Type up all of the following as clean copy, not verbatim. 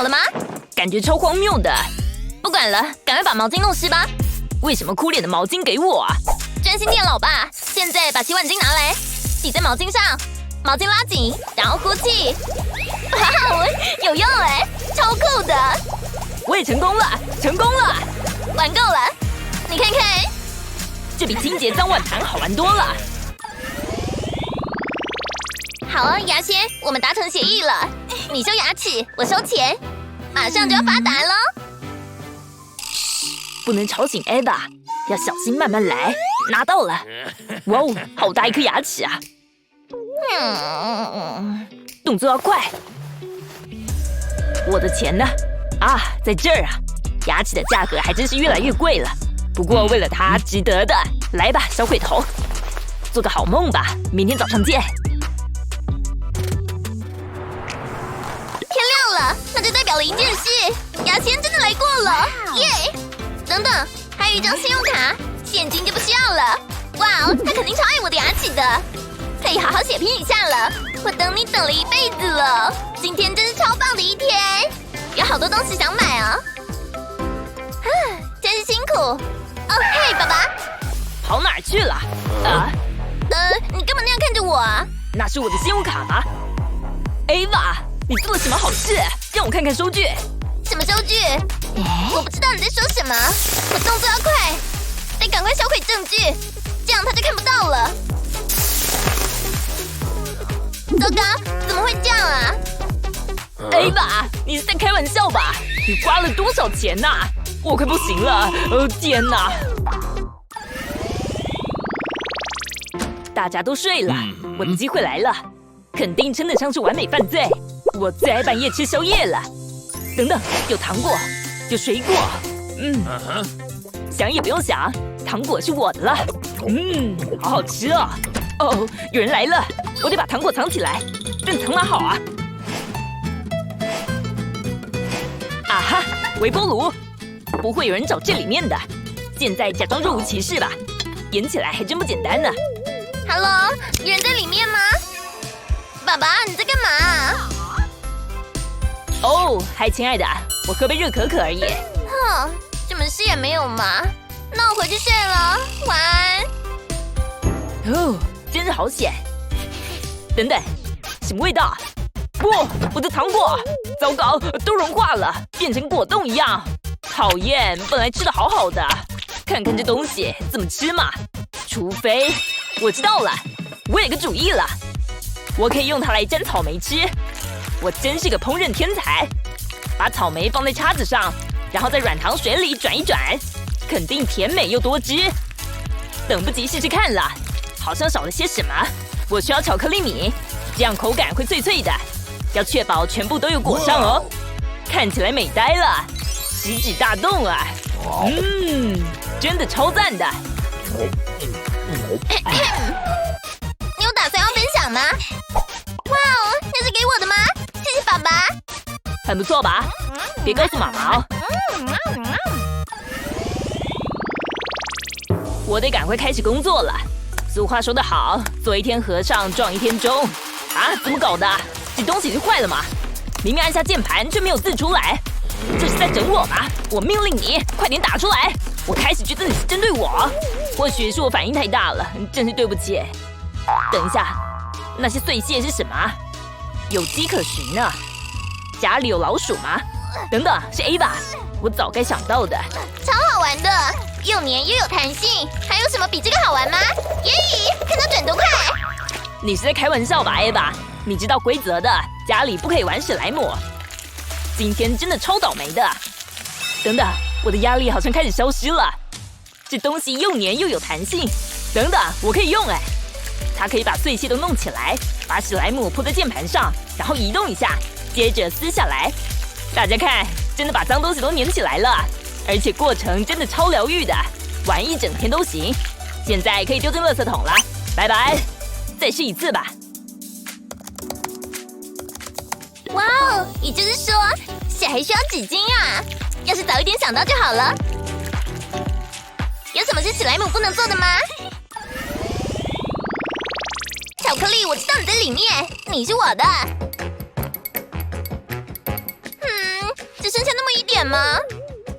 好了吗？感觉超荒谬的。不管了，赶快把毛巾弄湿吧。为什么哭脸的毛巾给我啊？专心念老爸。现在把洗碗巾拿来，挤在毛巾上，毛巾拉紧，然后呼气。哇，有用哎，超酷的！我也成功了，成功了！玩够了，你看看，这比清洁脏碗盘好玩多了。好啊，牙仙，我们达成协议了，你收牙齿，我收钱，马上就要发达喽！不能吵醒 Eva， 要小心慢慢来。拿到了，哇哦，好大一颗牙齿啊！动作要快。我的钱呢？啊，在这儿啊！牙齿的价格还真是越来越贵了。不过为了它，值得的。来吧，小鬼头，做个好梦吧，明天早上见。天亮了，那就代表了一件事，牙签真的来过了，耶！等等，还有一张信用卡，现金就不需要了。哇哦，他肯定超爱我的牙齿的，可以好好血拼一下了。我等你等了一辈子了，今天真是超棒的一天，有好多东西想买啊！真是辛苦。哦，嘿，爸爸，跑哪儿去了？你干嘛那样看着我啊？那是我的信用卡吗 ？Eva， 你做了什么好事？让我看看收据。什么收据？我不知道你在说什么。我动作要快，得赶快销毁证据，这样他就看不到了。糟糕，怎么会这样啊 ？Eva， 你是在开玩笑吧？你花了多少钱呐？我快不行了！天哪！大家都睡了，我的机会来了，肯定称得上是完美犯罪。我最爱半夜吃宵夜了。等等，有糖果，有水果，想也不用想，糖果是我的了。好好吃哦。哦，有人来了，我得把糖果藏起来，但藏哪好啊？啊哈，微波炉，不会有人找这里面的。现在假装若无其事吧，演起来还真不简单呢。Hello， 有人在里面吗？爸爸，你在干嘛？哦，嗨，亲爱的，我喝杯热可可而已。什么事也没有嘛。那我回去睡了，晚安。哦，真是好险。等等，什么味道？不，我的糖果，糟糕，都融化了，变成果冻一样。讨厌，本来吃的好好的，看看这东西怎么吃嘛。除非，我知道了，我有个主意了，我可以用它来沾草莓吃。我真是个烹饪天才，把草莓放在叉子上，然后在软糖水里转一转，肯定甜美又多汁。等不及试试看了，好像少了些什么。我需要巧克力米，这样口感会脆脆的，要确保全部都有裹上哦。看起来美呆了，食指大动啊！真的超赞的。你有打算要分享吗？哇哦，那是给我的吗？谢谢爸爸。很不错吧？别告诉妈妈哦。我得赶快开始工作了。俗话说得好，做一天和尚撞一天钟。啊，怎么搞的？这东西是坏了吗？明明按下键盘却没有字出来，这是在整我吧？我命令你快点打出来！我开始觉得你是针对我，或许是我反应太大了，真是对不起。等一下，那些碎屑是什么？有迹可循呢。家里有老鼠吗？等等，是 Ava， 我早该想到的。超好玩的，又黏又有弹性，还有什么比这个好玩吗？耶！看它转多快！你是在开玩笑吧 ，Ava？ 你知道规则的，家里不可以玩史莱姆。今天真的超倒霉的。等等，我的压力好像开始消失了。这东西又黏又有弹性。等等，我可以用哎。它可以把碎屑都弄起来，把史莱姆铺在键盘上，然后移动一下，接着撕下来。大家看，真的把脏东西都粘起来了，而且过程真的超疗愈的，玩一整天都行。现在可以丢进垃圾桶了，拜拜。再试一次吧。哇哦，也就是说，谁还需要纸巾啊？要是早一点想到就好了。有什么是史莱姆不能做的吗？巧克力，我知道你在里面，你是我的。点吗？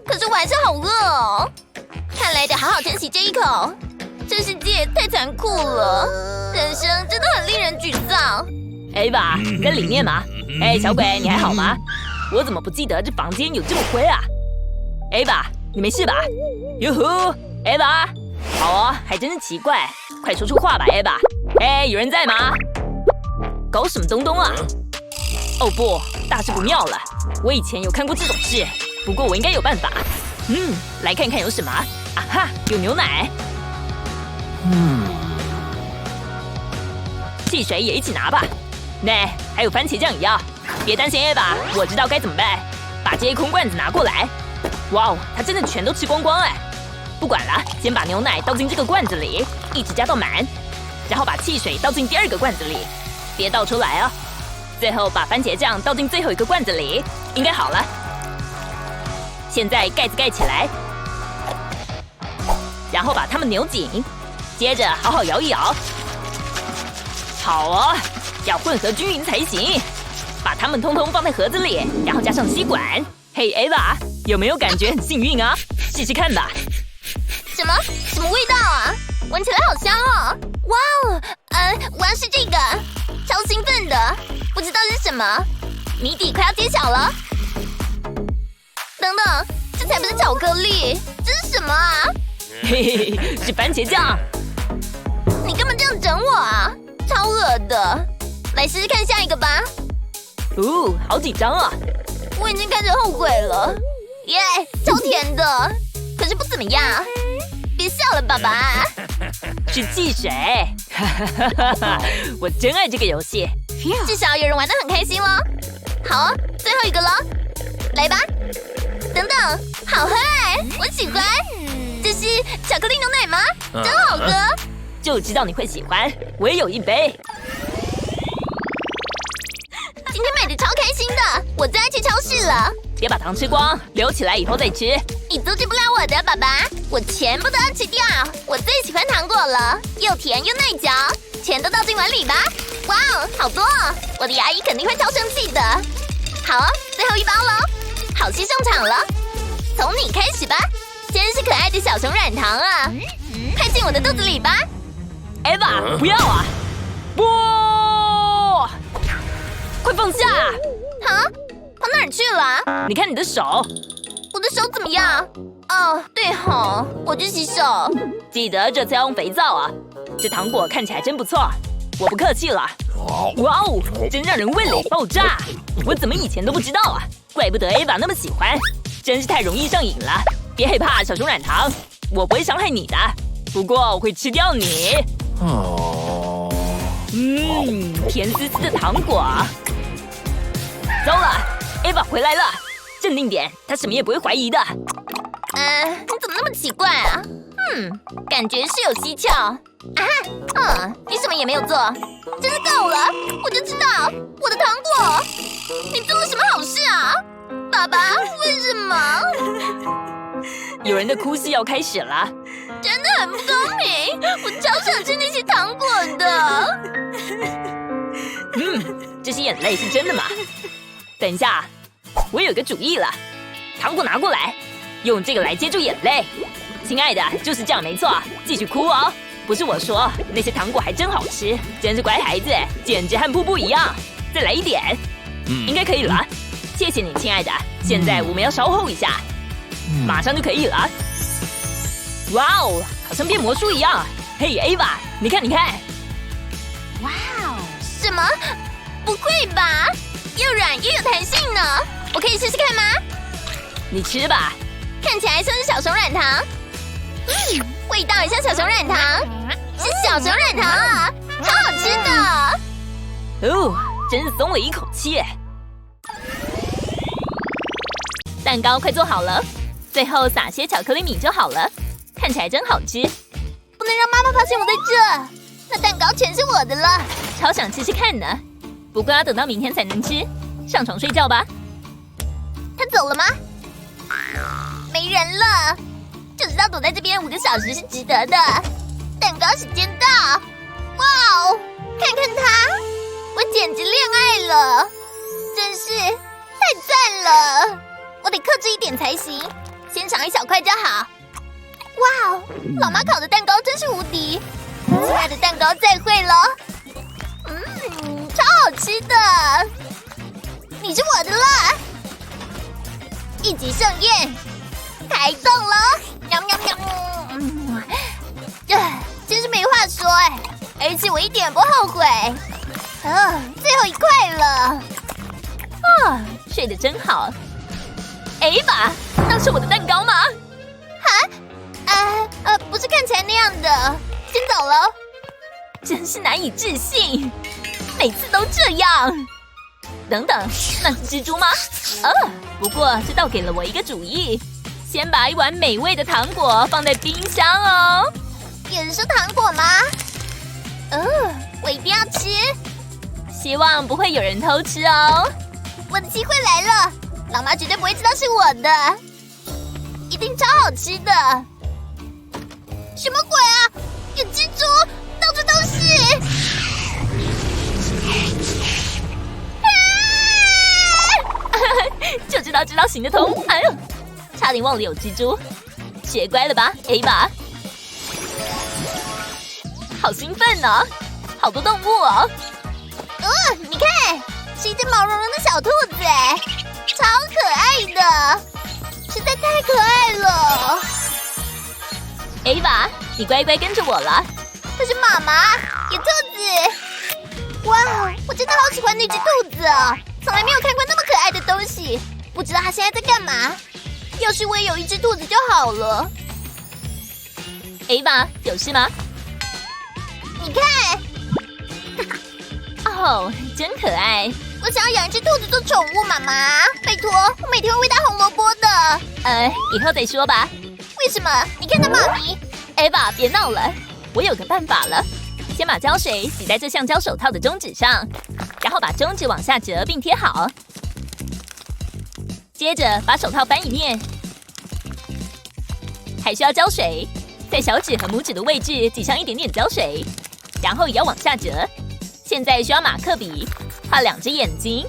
可是我还是好饿哦。看来得好好珍惜这一口。这世界太残酷了，人生真的很令人沮丧。Ava，你在里面吗？小鬼，你还好吗？我怎么不记得这房间有这么灰啊 ？Ava，你没事吧？哟呼 ，Ava， 好哦，还真是奇怪，快说出话吧 ，Ava。有人在吗？搞什么东东啊？哦不，大事不妙了！我以前有看过这种事，不过我应该有办法。来看看有什么。啊哈，有牛奶。汽水也一起拿吧。还有番茄酱也要。别担心 Ava， 我知道该怎么办。把这些空罐子拿过来。哇哦，它真的全都吃光光哎！不管了，先把牛奶倒进这个罐子里，一直加到满，然后把汽水倒进第二个罐子里，别倒出来哦。最后把番茄酱倒进最后一个罐子里，应该好了。现在盖子盖起来，然后把它们扭紧，接着好好摇一摇。好哦，要混合均匀才行。把它们通通放在盒子里，然后加上吸管。嘿 ，Ava， 有没有感觉很幸运啊？试试看吧。什么味道啊？闻起来好香哦！哇哦，我要是这个，超兴奋的，不知道是什么。谜底快要揭晓了。等等，这才不是巧克力，这是什么啊？嘿，是番茄酱。你干嘛这样整我啊？超恶的！来试试看下一个吧。好紧张啊！我已经开始后悔了。耶，超甜的，可是不怎么样。别笑了，爸爸。是汽水。我真爱这个游戏。至少有人玩得很开心咯。好啊，最后一个咯。来吧。等等，好喝哎，我喜欢。这是巧克力牛奶吗？真好喝。就知道你会喜欢，我也有一杯。今天买的超开心的，我最爱去超市了。别把糖吃光，留起来以后再吃。你阻止不了我的，爸爸，我全部都要吃掉。我最喜欢糖果了，又甜又耐嚼，全都倒进碗里吧。哇哦，好多哦！我的牙医肯定会超生气的。好哦，最后一包咯。好戏上场了，从你开始吧。真是可爱的小熊软糖啊！快进我的肚子里吧。Ava， 不要啊！不，快放下！啊，跑哪儿去了？你看你的手。我的手怎么样？哦，对吼，我去洗手。记得这次要用肥皂啊！这糖果看起来真不错，我不客气了。哇哦，真让人味蕾爆炸！我怎么以前都不知道啊？怪不得 Ava 那么喜欢，真是太容易上瘾了。别害怕，小熊软糖，我不会伤害你的，不过我会吃掉你。甜丝丝的糖果。糟了 ，Ava 回来了，镇定点，她什么也不会怀疑的。你怎么那么奇怪啊？感觉是有蹊跷。你什么也没有做，真是够了！我就知道我的糖果，你做了什么好事啊？爸爸，为什么？有人的哭戏要开始了。真的很不公平，我超想吃那些糖果的。这些眼泪是真的吗？等一下，我有个主意了，糖果拿过来，用这个来接住眼泪。亲爱的，就是这样没错，继续哭哦。不是我说，那些糖果还真好吃，真是乖孩子，简直和瀑布一样。再来一点，应该可以了。谢谢你，亲爱的。现在我们要稍后一下，马上就可以了。哇哦，好像变魔术一样！嘿 ，Ava， 你看，你看。哇哦，什么？不会吧？又软又有弹性呢！我可以试试看吗？你吃吧。看起来像是小熊软糖。味道也像小熊软糖，是小熊软糖啊，超好吃的。真是松了一口气。蛋糕快做好了，最后撒些巧克力米就好了，看起来真好吃。不能让妈妈发现我在这，那蛋糕全是我的了。超想吃吃看呢，不过要等到明天才能吃。上床睡觉吧。他走了吗？没人了，就知道躲在这边5个小时是值得的。蛋糕时间到！哇哦，看看他，我简直恋爱了，真是太赞了！我得克制一点才行。先尝一小块就好。哇哦，老妈烤的蛋糕真是无敌！亲爱的蛋糕再会了。超好吃的！你是我的了。一级盛宴开动了！喵喵喵！真是没话说哎，而且我一点不后悔。最后一块了。睡得真好。Ava，那是我的蛋糕吗？不是看起来那样的。先走了。真是难以置信，每次都这样。等等，那是蜘蛛吗？不过这倒给了我一个主意，先把一碗美味的糖果放在冰箱哦。也是糖果吗？我一定要吃。希望不会有人偷吃哦。我的机会来了，老妈绝对不会知道是我的，一定超好吃的。什么鬼啊？有蜘蛛，到处都是！就知道行得通。哎呦，差点忘了有蜘蛛。学乖了吧 ，Ava？ 好兴奋呢，好多动物哦。你看，是一只毛茸茸的小兔子，超可爱的，实在太可爱了。Ava， 你乖乖跟着我了。可是妈妈，有兔子！哇，我真的好喜欢那只兔子哦，从来没有看过那么可爱的东西。不知道它现在在干嘛？要是我也有一只兔子就好了。Ava， 有事吗？你看。真可爱！我想要养一只兔子做宠物，妈妈，拜托，我每天会喂它红萝卜的。以后再说吧。为什么？你看它妈咪。Ava， 别闹了，我有个办法了。先把胶水洗在这橡胶手套的中指上，然后把中指往下折并贴好。接着把手套翻一面，还需要胶水，在小指和拇指的位置挤上一点点胶水，然后也要往下折。现在需要马克笔，画2只眼睛，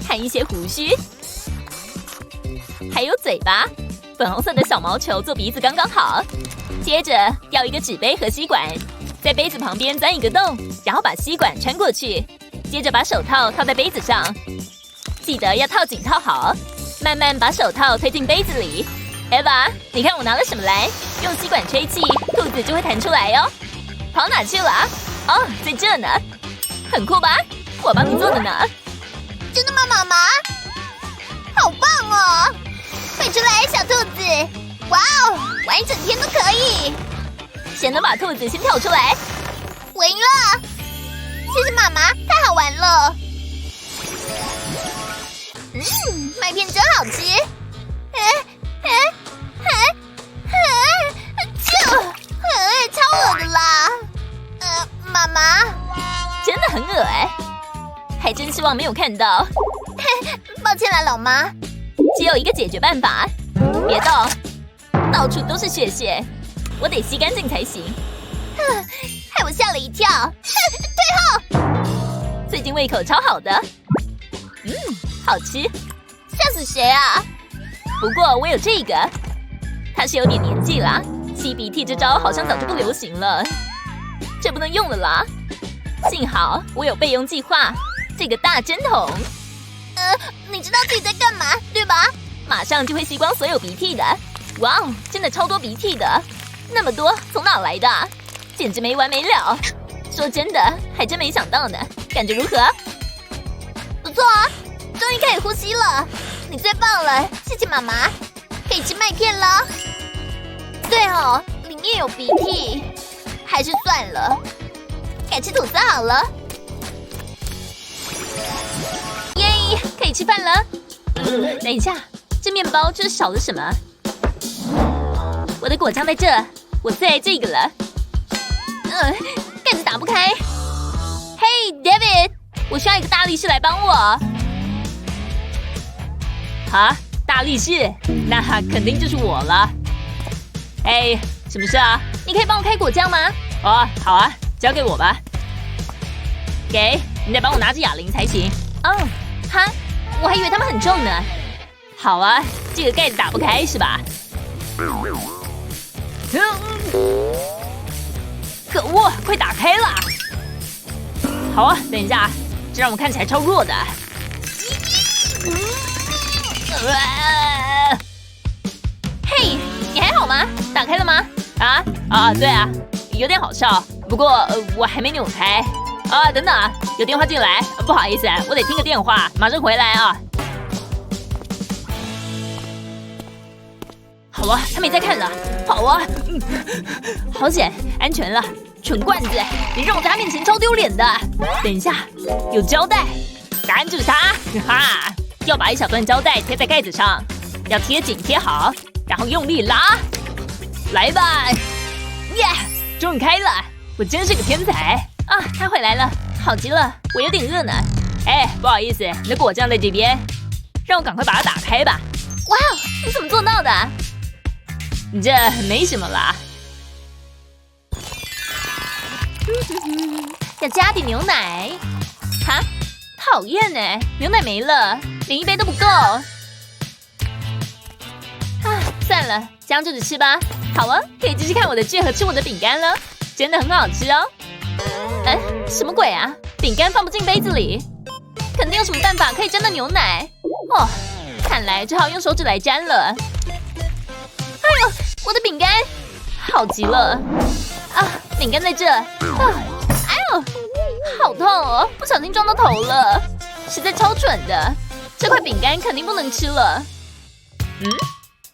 和一些胡须，还有嘴巴。粉红色的小毛球做鼻子刚刚好。接着要一个纸杯和吸管，在杯子旁边钻一个洞，然后把吸管穿过去。接着把手套套在杯子上，记得要套紧套好。慢慢把手套推进杯子里。Ava， 你看我拿了什么来？用吸管吹气，兔子就会弹出来哟。跑哪去了啊？在这呢，很酷吧？我帮你做的呢。真的吗，妈妈？好棒哦！快出来，小兔子！哇哦，玩一整天都可以。谁能把兔子先跳出来？我赢了！谢谢妈妈，太好玩了。麦片真好吃。超恶的啦！妈妈，真的很恶还真希望没有看到。抱歉啦，老妈。只有一个解决办法，别动，到处都是血屑，我得吸干净才行。害我吓了一跳。退后！最近胃口超好的。好吃。吓死谁啊？不过我有这个，它是有点年纪啦，吸鼻涕这招好像早就不流行了，这不能用了啦。幸好我有备用计划，这个大针筒。你知道自己在干嘛，对吧？马上就会吸光所有鼻涕的。哇哦，真的超多鼻涕的，那么多从哪来的？简直没完没了。说真的，还真没想到呢。感觉如何？不错啊，终于可以呼吸了。你最棒了，谢谢妈妈。可以吃麦片了。对哦，里面有鼻涕，还是算了，改吃吐司好了。耶，可以吃饭了。等一下，这面包这少了什么？我的果酱在这，我最爱这个了。盖子打不开。嘿 ，David， 我需要一个大力士来帮我。啊，大力士？那肯定就是我了。哎，什么事啊？你可以帮我开果酱吗？好啊，交给我吧。给，你得帮我拿着哑铃才行。哈，我还以为它们很重呢。好啊，这个盖子打不开是吧？可恶，快打开了！好啊，等一下，这让我看起来超弱的。嘿，你还好吗？打开了吗？对啊，有点好笑。不过我还没扭开。等等啊，有电话进来，不好意思，我得听个电话，马上回来啊。好啊，他没在看了。好啊，好险，安全了。蠢罐子，你让我在他面前超丢脸的。等一下，有胶带，答案就是它。哈，要把一小段胶带贴在盖子上，要贴紧贴好，然后用力拉。来吧，耶，终于开了！我真是个天才啊！他回来了，好极了，我有点饿呢。哎，不好意思，你的果酱在这边，让我赶快把它打开吧。哇，你怎么做到的？这没什么啦。要加点牛奶。哈，讨厌呢，牛奶没了，连一杯都不够。算了，这样就着吃吧。好啊，可以继续看我的剧和吃我的饼干了，真的很好吃哦。什么鬼啊？饼干放不进杯子里，肯定有什么办法可以沾到牛奶。哦，看来只好用手指来沾了。哎呦，我的饼干，好极了！饼干在这。哎呦，好痛哦！不小心撞到头了，实在超蠢的。这块饼干肯定不能吃了。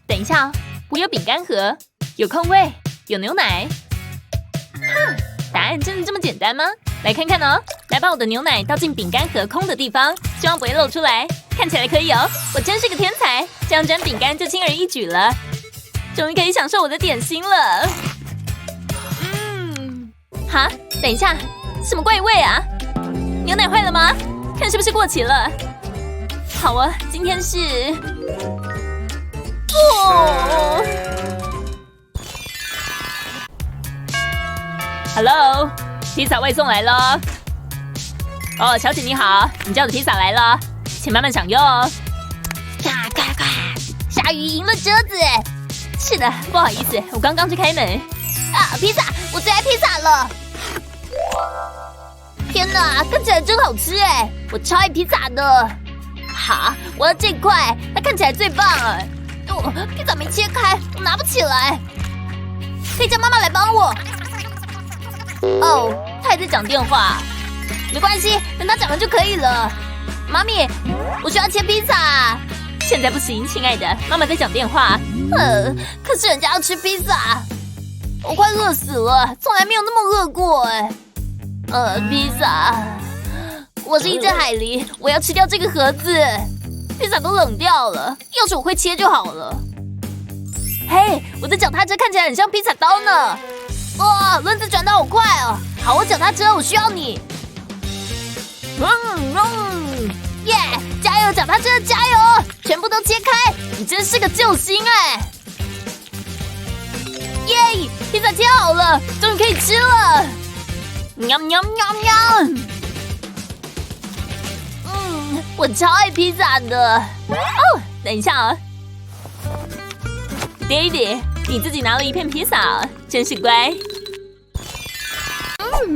等一下，我有饼干盒，有空位，有牛奶。答案真的这么简单吗？来看看哦，来把我的牛奶倒进饼干盒空的地方，希望不会漏出来。看起来可以哦，我真是个天才，这样沾饼干就轻而易举了。终于可以享受我的点心了。哈，等一下，什么怪味啊？牛奶坏了吗？看是不是过期了。好啊，今天是Hello， 披萨外送来了。哦，小姐你好，你叫的披萨来了，请慢慢享用哦。咔咔咔，鲨鱼赢了鸽子。是的，不好意思，我刚刚去开门。披萨，我最爱披萨了。天哪，看起来真好吃哎！我超爱披萨的。好，我要这块，它看起来最棒哎。披萨没切开，我拿不起来。可以叫妈妈来帮我。她还在讲电话。没关系，等她讲完就可以了。妈咪，我需要切披萨。现在不行，亲爱的，妈妈在讲电话。可是人家要吃披萨，我快饿死了，从来没有那么饿过哎。披萨，我是一只海狸，我要吃掉这个盒子。披萨都冷掉了，要是我会切就好了。嘿，我的脚踏车看起来很像披萨刀呢。哇，轮子转得好快哦！好，我脚踏车，我需要你。耶！加油，脚踏车，加油！全部都切开！你真是个救星哎！耶！披萨切好了，终于可以吃了！喵喵喵喵！我超爱披萨的。等一下啊 ，Daddy， 你自己拿了一片披萨，真是乖。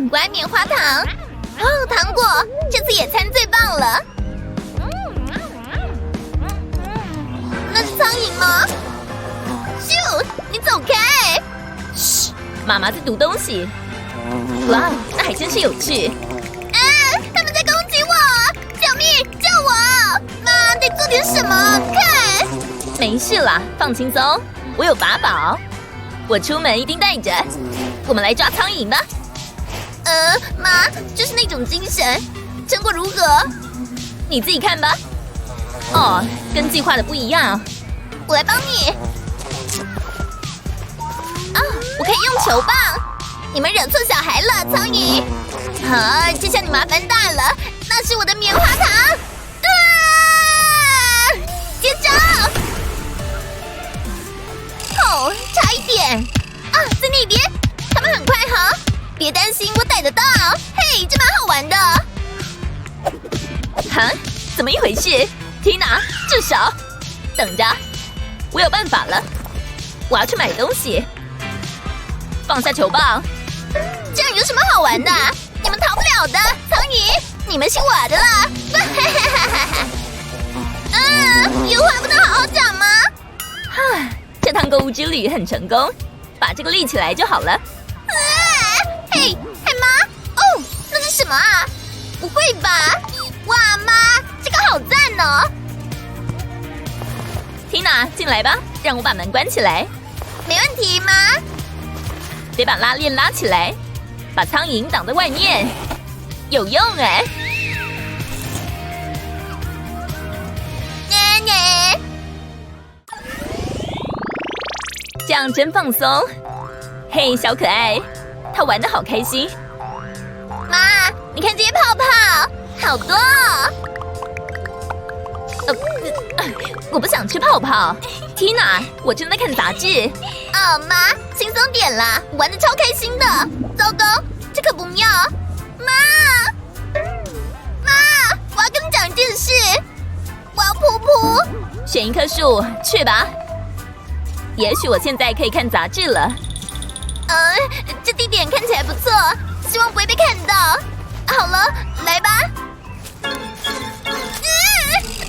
我爱棉花糖。糖果，这次野餐最棒了。那是苍蝇吗？咻！你走开！嘘，妈妈在读东西。哇，那还真是有趣。他们在攻击我！救命！救我！妈，得做点什么？看，没事啦，放轻松，我有法宝，我出门一定带着。我们来抓苍蝇吧。妈，就是那种精神，成果如何？你自己看吧。跟计划的不一样。我来帮你。我可以用球棒。你们惹错小孩了，苍蝇。这下你麻烦大了，那是我的棉花糖。接招！差一点。在那边，他们很快哈。别担心，我逮得到。嘿，这蛮好玩的。怎么一回事？ Tina，住手！等着，我有办法了。我要去买东西。放下球棒。这样有什么好玩的？你们逃不了的，苍蝇，你们是我的了。有话不能好好讲吗？这趟购物之旅很成功，把这个立起来就好了。嘿，妈！哦，那是什么啊？不会吧？哇，妈，这个好赞哦 ！Tina， 进来吧，让我把门关起来。没问题，妈。得把拉链拉起来，把苍蝇挡在外面，有用哎！这样真放松。嘿，小可爱，他玩得好开心。妈，你看这些泡泡，好多哦。我不想吃泡泡。Tina， 我正在看杂志。哦，妈，轻松点啦，玩得超开心的。糟糕，这可不妙。妈，我要跟你讲一件事。我要噗噗。选一棵树，去吧。也许我现在可以看杂志了。这地点看起来不错，希望不会被看到。好了，来吧。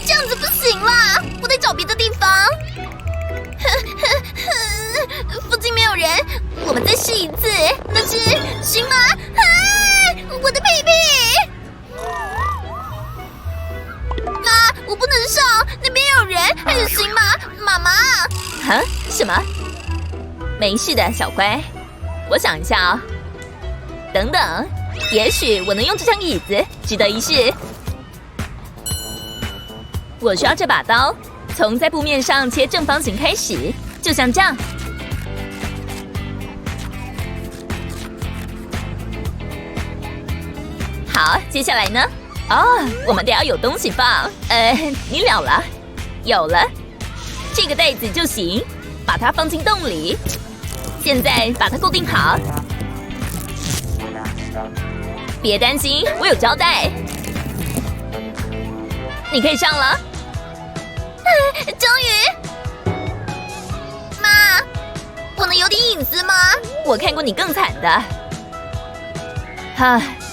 这样子不行啦，我得找别的地方。附近没有人，我们再试一次。那是行吗？我的屁屁！妈，我不能上，那边有人，还是行吗？妈妈。什么？没事的，小乖。我想一下哦。等等，也许我能用这张椅子，值得一试。我需要这把刀，从在布面上切正方形开始，就像这样。好，接下来呢？我们得要有东西放。你了了，有了。这个袋子就行，把它放进洞里。现在把它固定好。别担心，我有胶带。你可以上了。终于！妈，我能有点隐私吗？我看过你更惨的。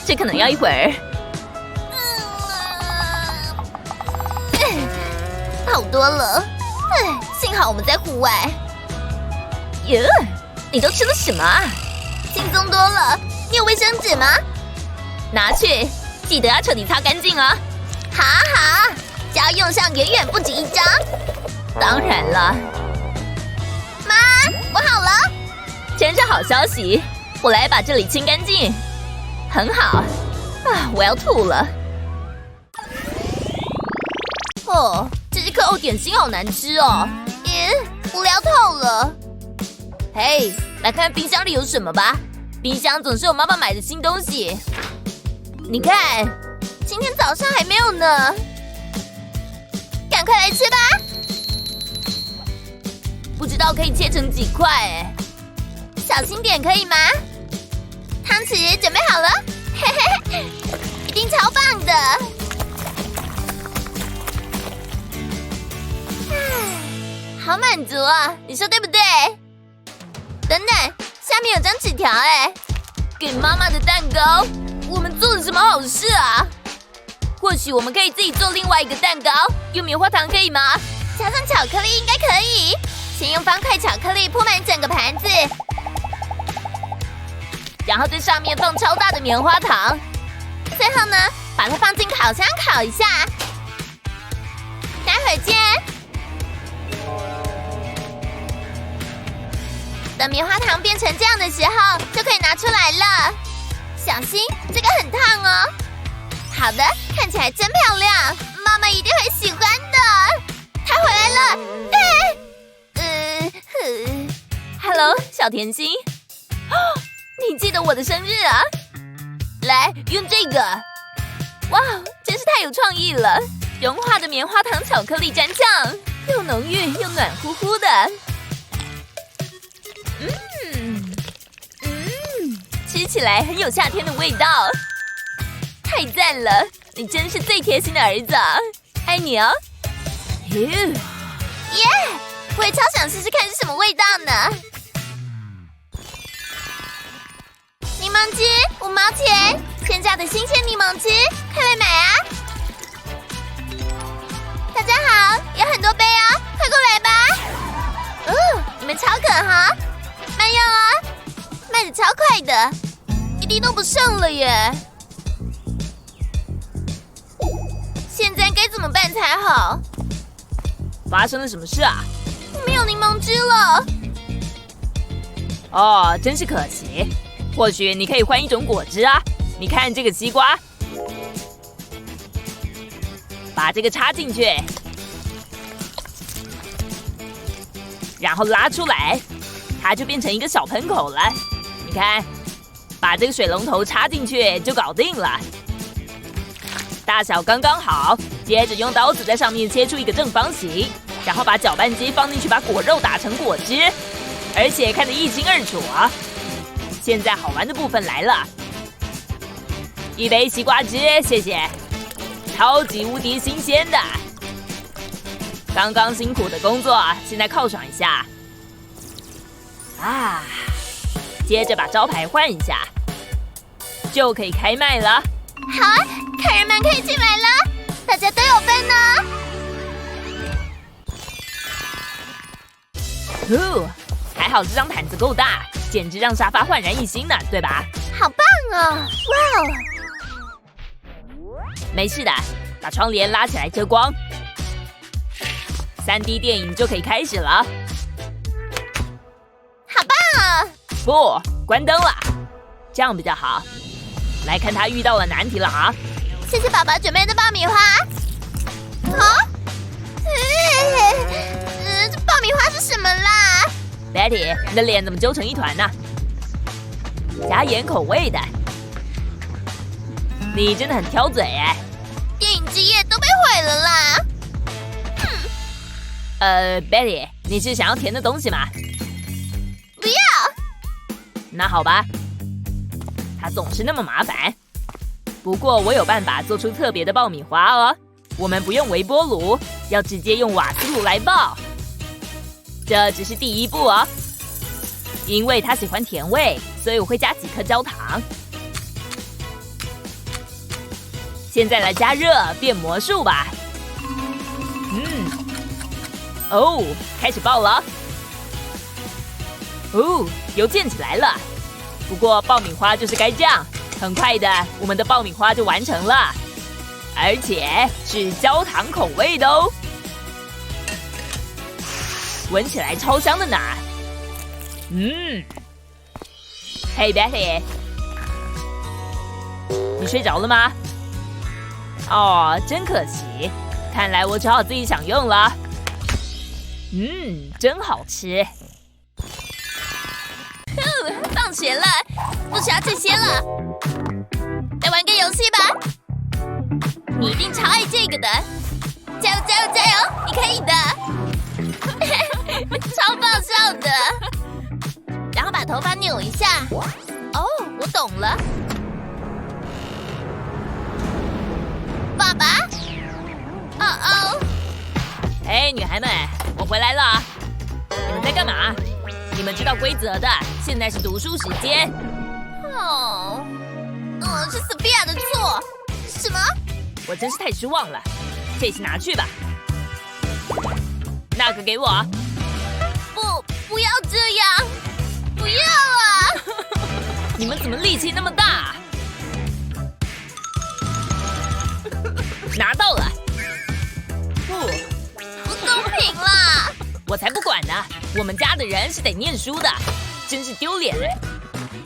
这可能要一会儿。好多了。幸好我们在户外。你都吃了什么啊？轻松多了。你有卫生纸吗？拿去，记得要彻底擦干净啊。好，只要用上远远不止一张。当然了。妈，我好了。真是好消息，我来把这里清干净。很好。我要吐了。这些可欧点心好难吃哦。无聊透了。嘿，来看冰箱里有什么吧。冰箱总是有妈妈买的新东西。你看，今天早上还没有呢。赶快来吃吧。不知道可以切成几块哎。小心点可以吗？汤匙准备好了。嘿嘿，一定超棒的。好满足啊，你说对不对？等等，下面有张纸条哎，给妈妈的蛋糕。我们做了什么好事啊？或许我们可以自己做另外一个蛋糕，用棉花糖可以吗？加上巧克力应该可以。先用方块巧克力铺满整个盘子，然后在上面放超大的棉花糖。最后呢，把它放进烤箱烤一下。待会儿见。等棉花糖变成这样的时候，就可以拿出来了。小心，这个很烫哦。好的，看起来真漂亮，妈妈一定会喜欢的。她回来了。Hello， 小甜心。你记得我的生日啊？来，用这个。哇，真是太有创意了！融化的棉花糖巧克力蘸酱，又浓郁又暖乎乎的。吃起来很有夏天的味道。太赞了，你真是最贴心的儿子啊！爱你哦。耶！我也超想试试看是什么味道呢。柠檬汁5毛钱，现榨的新鲜柠檬汁，快来买啊！大家好，有很多杯哦，快过来吧！你们超渴哈，慢用哦，卖得超快的，一滴都不剩了耶！现在该怎么办才好？发生了什么事啊？没有柠檬汁了。哦，真是可惜。或许你可以换一种果汁啊。你看这个西瓜，把这个插进去，然后拉出来，它就变成一个小喷口了。你看，把这个水龙头插进去就搞定了。大小刚刚好，接着用刀子在上面切出一个正方形，然后把搅拌机放进去，把果肉打成果汁，而且看得一清二楚啊！现在好玩的部分来了，一杯西瓜汁，谢谢，超级无敌新鲜的。刚刚辛苦的工作，现在犒赏一下。啊，接着把招牌换一下，就可以开卖了。好啊，客人们可以进来了，大家都有份呢。还好这张毯子够大，简直让沙发焕然一新呢，对吧？好棒哦！哇哦！没事的，把窗帘拉起来遮光。3D 电影就可以开始了。好棒啊！不，关灯了，这样比较好。来看他遇到了难题了啊！谢谢爸爸准备的爆米花。啊？这爆米花是什么啦 ？Betty， 你的脸怎么揪成一团呢？加盐口味的。你真的很挑嘴哎。电影之夜都被毁了啦。Betty， 你是想要甜的东西吗？不要。那好吧。它总是那么麻烦。不过我有办法做出特别的爆米花哦。我们不用微波炉，要直接用瓦斯炉来爆。这只是第一步哦。因为他喜欢甜味，所以我会加几颗焦糖。现在来加热变魔术吧。哦，开始爆了。哦，油溅起来了。不过爆米花就是该这样，很快的，我们的爆米花就完成了，而且是焦糖口味的哦，闻起来超香的呢。嘿 Betty， 你睡着了吗？哦，真可惜，看来我只好自己享用了。真好吃。放学了，不需要这些了。来玩个游戏吧，你一定超爱这个的。加油加油加油，你可以的。超爆笑的。然后把头发扭一下。哦，我懂了。爸爸。嘿，女孩们，我回来了。你们在干嘛？你们知道规则的，现在是读书时间。是索菲亚的错。什么？我真是太失望了。这些拿去吧。那个给我。不要这样！不要啊！你们怎么力气那么大？拿到了。不公平啦！我才不管呢！我们家的人是得念书的，真是丢脸哎！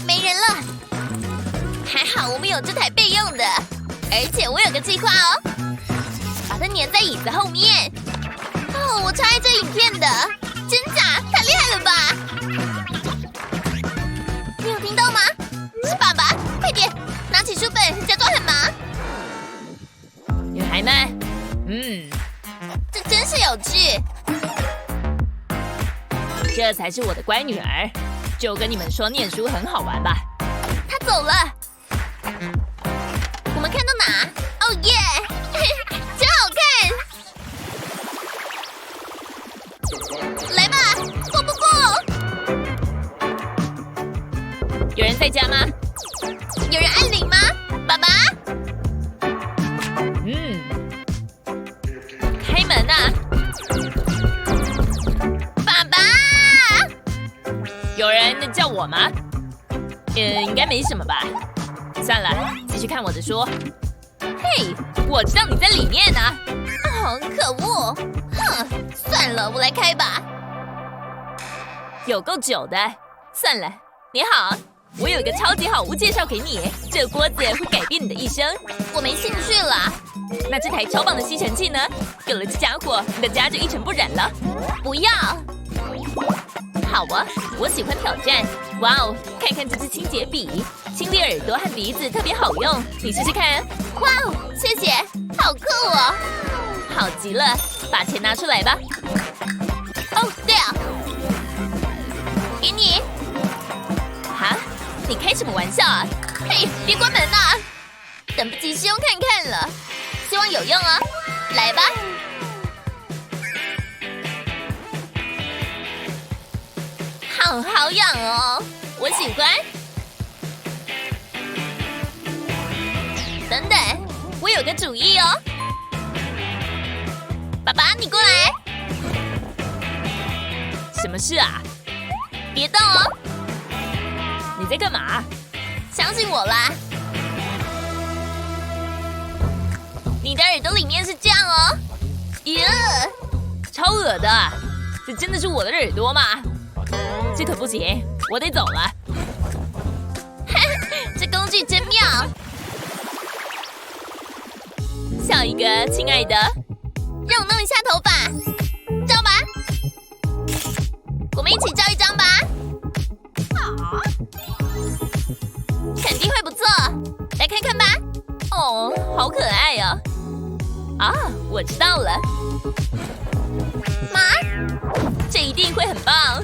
没人了，还好我们有这台备用的，而且我有个计划哦，把它粘在椅子后面。我超爱这影片的，真假？太厉害了吧！你有听到吗？是爸爸，快点拿起书本，假装很忙。女孩们，这真是有趣。这才是我的乖女儿，就跟你们说念书很好玩吧。她走了，我们看到哪？哦耶，真好看！来吧，过不过？有人在家吗？有人按铃吗？爸爸？开门啊！爸爸！有人叫我吗？应该没什么吧。算了，继续看我的书。嘿，我知道你在里面呢。哦，可恶！哼，算了，我来开吧。有够久的。算了，你好，我有一个超级好物介绍给你，这个锅子会改变你的一生。我没兴趣了。那这台超棒的吸尘器呢？有了这家伙，你的家就一尘不染了。不要。好啊，我喜欢挑战。哇哦，看看这支清洁笔，清理耳朵和鼻子特别好用，你试试看。哇哦，谢谢，好酷哦！好极了，把钱拿出来吧。哦，对啊，给你。哈？你开什么玩笑啊？嘿，别关门啊！等不及试用看看了，希望有用啊！来吧。好好痒哦，我喜欢。等等，我有个主意哦。爸爸，你过来。什么事啊？别动哦。你在干嘛？相信我啦。你的耳朵里面是这样哦。耶，超恶的！这真的是我的耳朵吗？这可不行，我得走了。这工具真妙。下一个，亲爱的，让我弄一下头发，照吧。我们一起照一张吧。肯定会不错，来看看吧。哦，好可爱呀！啊，我知道了。妈，这一定会很棒。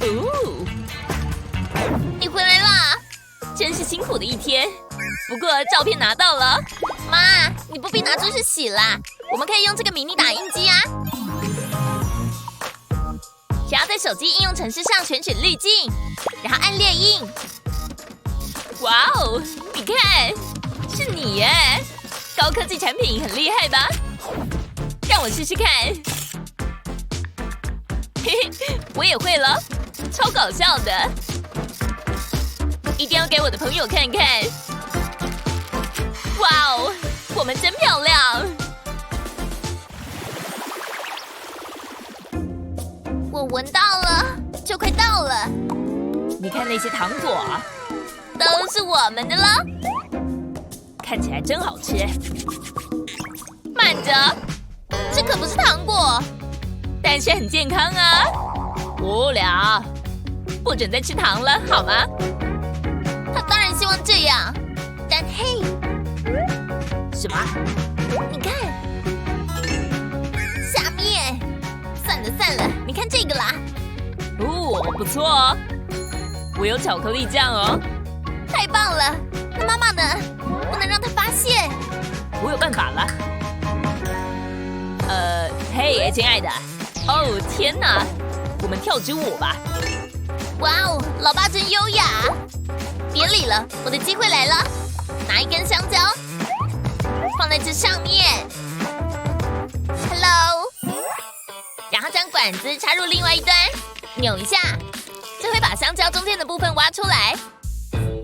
哦，你回来啦！真是辛苦的一天。不过照片拿到了。妈，你不必拿出去洗啦，我们可以用这个迷你打印机啊。只要在手机应用程式上选取滤镜，然后按列印。哇哦，你看，是你耶！高科技产品很厉害吧？让我试试看。嘿嘿，我也会了，超搞笑的，一定要给我的朋友看看。哇哦，我们真漂亮！我闻到了，就快到了。你看那些糖果，都是我们的了。看起来真好吃。慢着，这可不是糖果，但是很健康啊。无聊，不准再吃糖了，好吗？他当然希望这样，但嘿，什么？你看，下面。算了，你看这个啦。哦，不错哦。我有巧克力酱哦。太棒了！那妈妈呢？不能让她发现。我有办法了。嘿，亲爱的。哦，天哪！我们跳支舞吧。哇哦，老爸真优雅。别理了，我的机会来了。拿一根香蕉，放在这上面。Hello。然后将管子插入另外一端，扭一下，这会把香蕉中间的部分挖出来，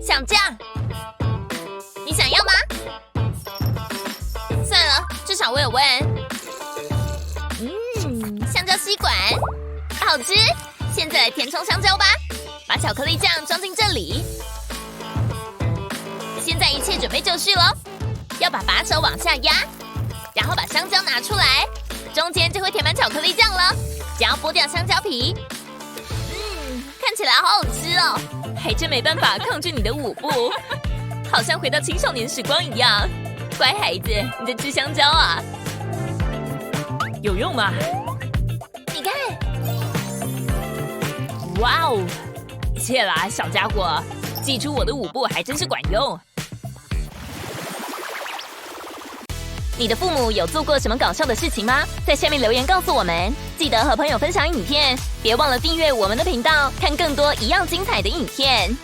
像这样。你想要吗？算了，至少我有问。香蕉吸管，好吃。现在来填充香蕉吧，把巧克力酱装进这里。现在一切准备就绪了，要把把手往下压，然后把香蕉拿出来。中间就会填满巧克力酱了，只要剥掉香蕉皮。看起来好好吃哦，还真没办法抗拒你的舞步，好像回到青少年时光一样。乖孩子，你在吃香蕉啊？有用吗？你看，哇哦，谢啦，小家伙，记出我的舞步还真是管用。你的父母有做过什么搞笑的事情吗？在下面留言告诉我们。记得和朋友分享影片，别忘了订阅我们的频道，看更多一样精彩的影片。